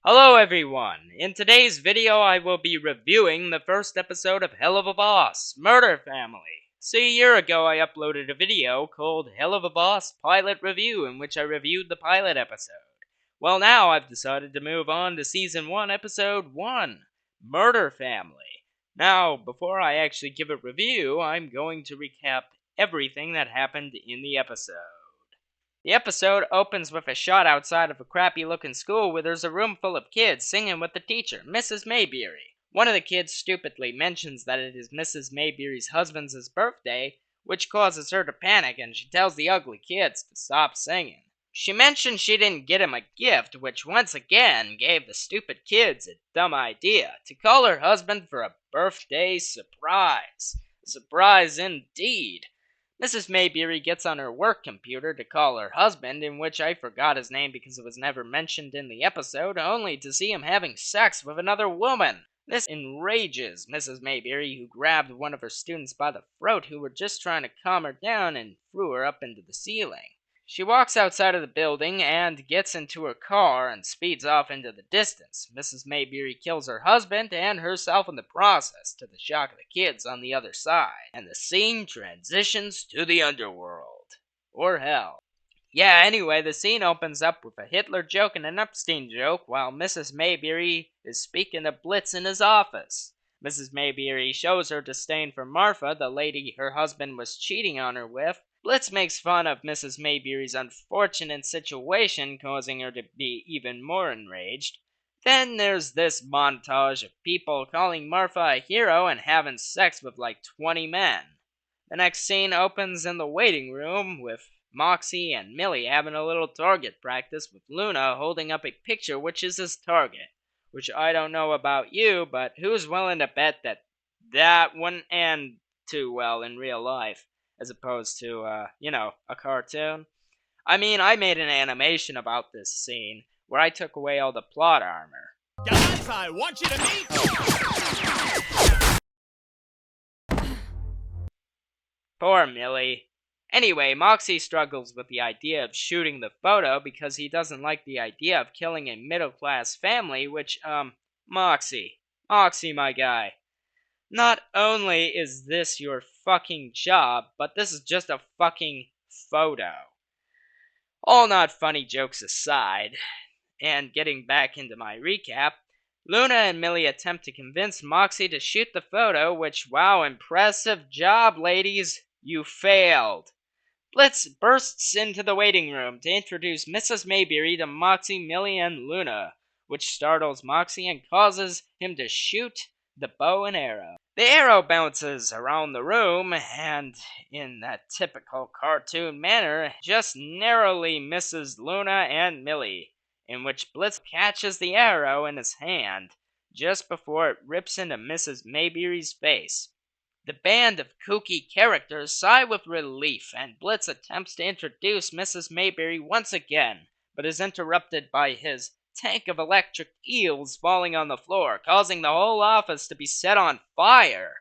Hello everyone! In today's video I will be reviewing the first episode of Helluva Boss, Murder Family. See, a year ago I uploaded a video called Helluva Boss Pilot Review in which I reviewed the pilot episode. Well, now I've decided to move on to Season 1, Episode 1, Murder Family. Now, before I actually give a review, I'm going to recap everything that happened in the episode. The episode opens with a shot outside of a crappy-looking school where there's a room full of kids singing with the teacher, Mrs. Mayberry. One of the kids stupidly mentions that it is Mrs. Mayberry's husband's birthday, which causes her to panic, and she tells the ugly kids to stop singing. She mentions she didn't get him a gift, which once again gave the stupid kids a dumb idea to call her husband for a birthday surprise. Surprise indeed. Mrs. Mayberry gets on her work computer to call her husband, in which I forgot his name because it was never mentioned in the episode, only to see him having sex with another woman. This enrages Mrs. Mayberry, who grabbed one of her students by the throat who were just trying to calm her down and threw her up into the ceiling. She walks outside of the building and gets into her car and speeds off into the distance. Mrs. Mayberry kills her husband and herself in the process, to the shock of the kids on the other side. And the scene transitions to the underworld. Or hell. Yeah, anyway, the scene opens up with a Hitler joke and an Epstein joke while Mrs. Mayberry is speaking to Blitz in his office. Mrs. Mayberry shows her disdain for Martha, the lady her husband was cheating on her with. Blitz makes fun of Mrs. Mayberry's unfortunate situation, causing her to be even more enraged. Then there's this montage of people calling Martha a hero and having sex with like 20 men. The next scene opens in the waiting room with Moxie and Millie having a little target practice with Luna holding up a picture which is his target. Which I don't know about you, but who's willing to bet that that wouldn't end too well in real life? As opposed to, a cartoon. I mean, I made an animation about this scene, where I took away all the plot armor. Guys, I want you to meet... Poor Millie. Anyway, Moxie struggles with the idea of shooting the photo because he doesn't like the idea of killing a middle-class family, which, Moxie, my guy. Not only is this your fucking job, but this is just a fucking photo. All not funny jokes aside, and getting back into my recap, Luna and Millie attempt to convince Moxie to shoot the photo, which, wow, impressive job, ladies, you failed. Blitz bursts into the waiting room to introduce Mrs. Mayberry to Moxie, Millie, and Luna, which startles Moxie and causes him to shoot the bow and arrow. The arrow bounces around the room and, in that typical cartoon manner, just narrowly misses Luna and Millie, in which Blitz catches the arrow in his hand just before it rips into Mrs. Mayberry's face. The band of kooky characters sigh with relief, and Blitz attempts to introduce Mrs. Mayberry once again, but is interrupted by his tank of electric eels falling on the floor, causing the whole office to be set on fire.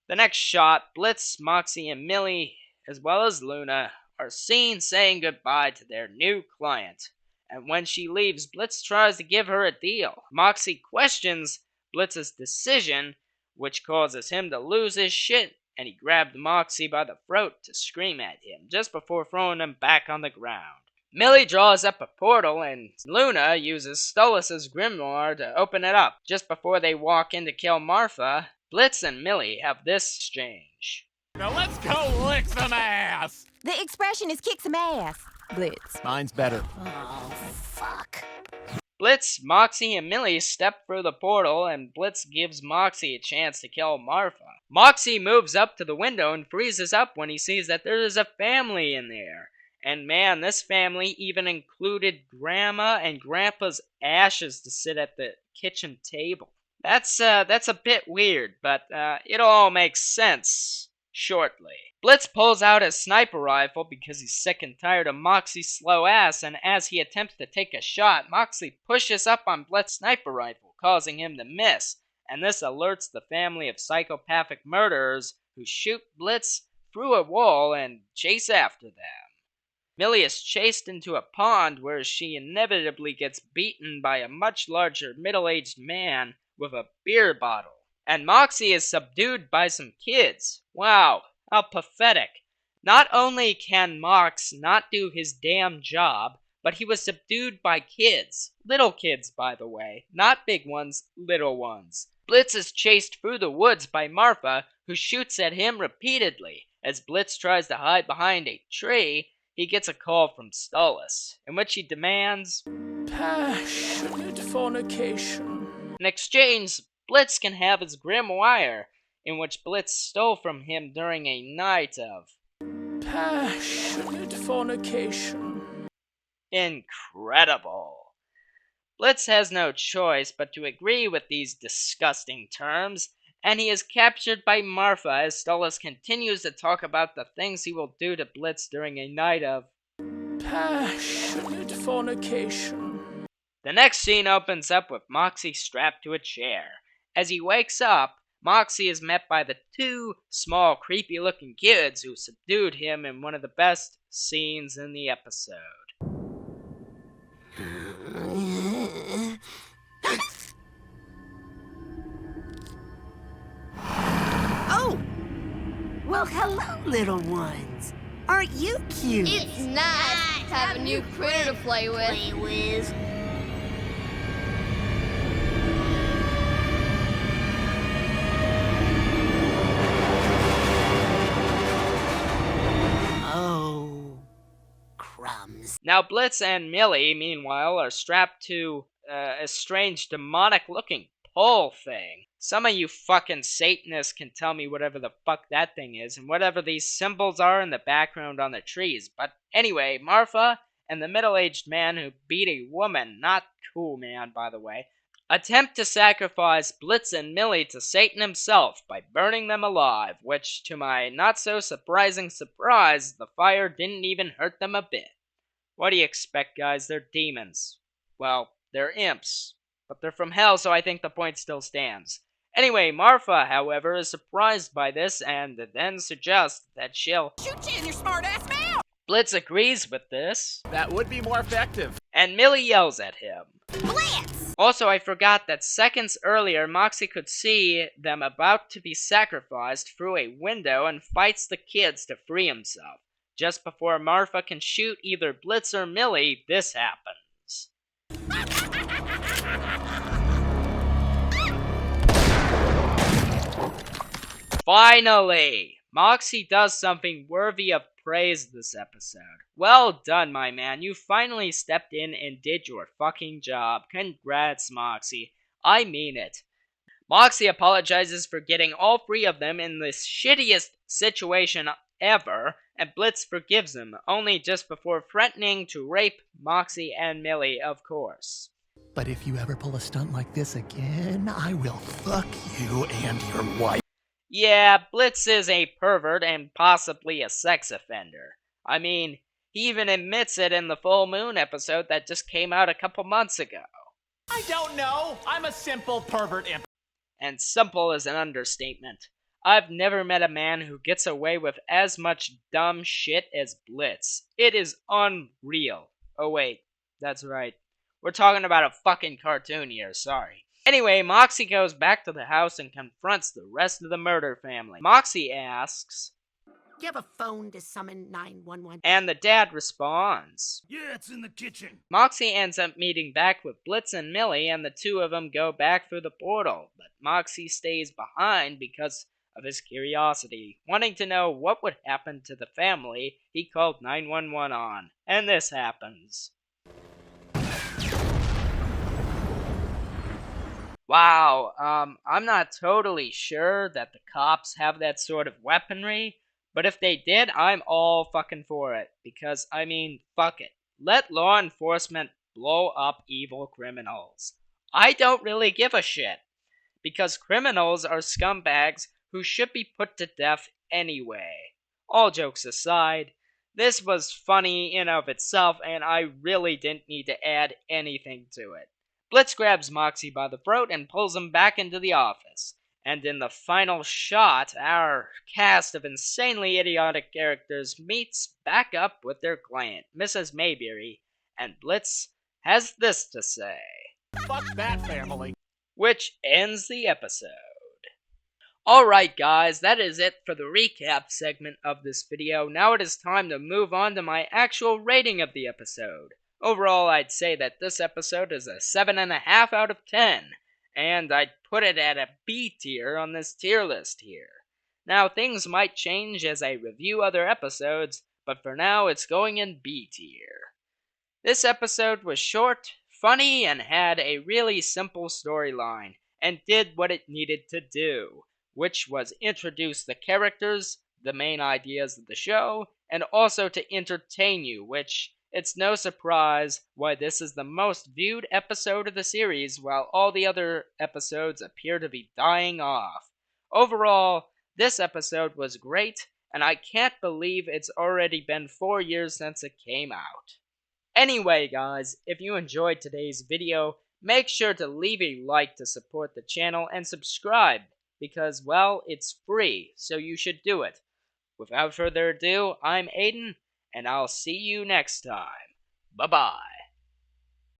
The next shot, Blitz, Moxie, and Millie, as well as Luna, are seen saying goodbye to their new client. And when she leaves, Blitz tries to give her a deal. Moxie questions Blitz's decision, which causes him to lose his shit, and he grabbed Moxie by the throat to scream at him, just before throwing him back on the ground. Millie draws up a portal, and Luna uses Stolas's grimoire to open it up. Just before they walk in to kill Martha, Blitz and Millie have this exchange. Now let's go lick some ass! The expression is kick some ass, Blitz. Mine's better. Oh, fuck. Blitz, Moxie, and Millie step through the portal, and Blitz gives Moxie a chance to kill Martha. Moxie moves up to the window and freezes up when he sees that there is a family in there. And man, this family even included Grandma and Grandpa's ashes to sit at the kitchen table. That's a bit weird, but it'll all make sense shortly. Blitz pulls out his sniper rifle because he's sick and tired of Moxie's slow ass, and as he attempts to take a shot, Moxie pushes up on Blitz's sniper rifle, causing him to miss, and this alerts the family of psychopathic murderers who shoot Blitz through a wall and chase after them. Millie is chased into a pond where she inevitably gets beaten by a much larger middle-aged man with a beer bottle. And Moxie is subdued by some kids. Wow, how pathetic. Not only can Mox not do his damn job, but he was subdued by kids. Little kids, by the way. Not big ones, little ones. Blitz is chased through the woods by Marfa, who shoots at him repeatedly. As Blitz tries to hide behind a tree, he gets a call from Stollis, in which he demands passionate fornication. in exchange, Blitz can have his grimoire, in which Blitz stole from him during a night of Passionate fornication. Incredible. Blitz has no choice but to agree with these disgusting terms, and he is captured by Marfa as Stollis continues to talk about the things he will do to Blitz during a night of passionate fornication. The next scene opens up with Moxie strapped to a chair. As he wakes up, Moxie is met by the two small, creepy-looking kids who subdued him in one of the best scenes in the episode. Oh! Well, hello, little ones. Aren't you cute? It's nice to have a new critter to play with. Play with. Oh, crumbs. Now, Blitz and Millie, meanwhile, are strapped to a strange demonic-looking pole thing. Some of you fucking Satanists can tell me whatever the fuck that thing is, and whatever these symbols are in the background on the trees. But anyway, Marfa and the middle-aged man who beat a woman, not cool man, by the way, attempt to sacrifice Blitz and Millie to Satan himself by burning them alive, which, to my not-so-surprising surprise, the fire didn't even hurt them a bit. What do you expect, guys? They're demons. Well, they're imps. But they're from hell, so I think the point still stands. Anyway, Marfa, however, is surprised by this and then suggests that she'll Shoot you in your smart-ass mouth! Blitz agrees with this, That would be more effective. and Millie yells at him. Blitz! Also, I forgot that seconds earlier, Moxie could see them about to be sacrificed through a window and fights the kids to free himself. Just before Marfa can shoot either Blitz or Millie, this happens. Finally! Moxie does something worthy of praise this episode. Well done, my man. You finally stepped in and did your fucking job. Congrats, Moxie. I mean it. Moxie apologizes for getting all three of them in this shittiest situation ever, and Blitz forgives him, only just before threatening to rape Moxie and Millie, of course. But if you ever pull a stunt like this again, I will fuck you and your wife. Yeah, Blitz is a pervert and possibly a sex offender. I mean, he even admits it in the Full Moon episode that just came out a couple months ago. I don't know. I'm a simple pervert imp. And simple is an understatement. I've never met a man who gets away with as much dumb shit as Blitz. It is unreal. Oh wait, that's right. We're talking about a fucking cartoon here, sorry. Anyway, Moxie goes back to the house and confronts the rest of the murder family. Moxie asks, Do you have a phone to summon 911? and the dad responds. Yeah, it's in the kitchen. Moxie ends up meeting back with Blitz and Millie, and the two of them go back through the portal, but Moxie stays behind because of his curiosity, wanting to know what would happen to the family he called 911 on. And this happens. Wow, I'm not totally sure that the cops have that sort of weaponry, but if they did, I'm all fucking for it, because, I mean, fuck it. Let law enforcement blow up evil criminals. I don't really give a shit, because criminals are scumbags who should be put to death anyway. All jokes aside, this was funny in of itself, and I really didn't need to add anything to it. Blitz grabs Moxie by the throat and pulls him back into the office, And in the final shot, our cast of insanely idiotic characters meets back up with their client, Mrs. Mayberry, and Blitz has this to say. Fuck that family. Which ends the episode. Alright guys, that is it for the recap segment of this video. Now it is time to move on to my actual rating of the episode. Overall, I'd say that this episode is a 7.5 out of 10. And I'd put it at a B tier on this tier list here. Now, things might change as I review other episodes, but for now it's going in B tier. This episode was short, funny, and had a really simple storyline, and did what it needed to do, which was introduce the characters, the main ideas of the show, and also to entertain you, which it's no surprise why this is the most viewed episode of the series, while all the other episodes appear to be dying off. Overall, this episode was great, and I can't believe it's already been 4 years since it came out. Anyway guys, if you enjoyed today's video, make sure to leave a like to support the channel and subscribe, because, well, it's free, so you should do it. Without further ado, I'm Aiden, and I'll see you next time. Bye-bye.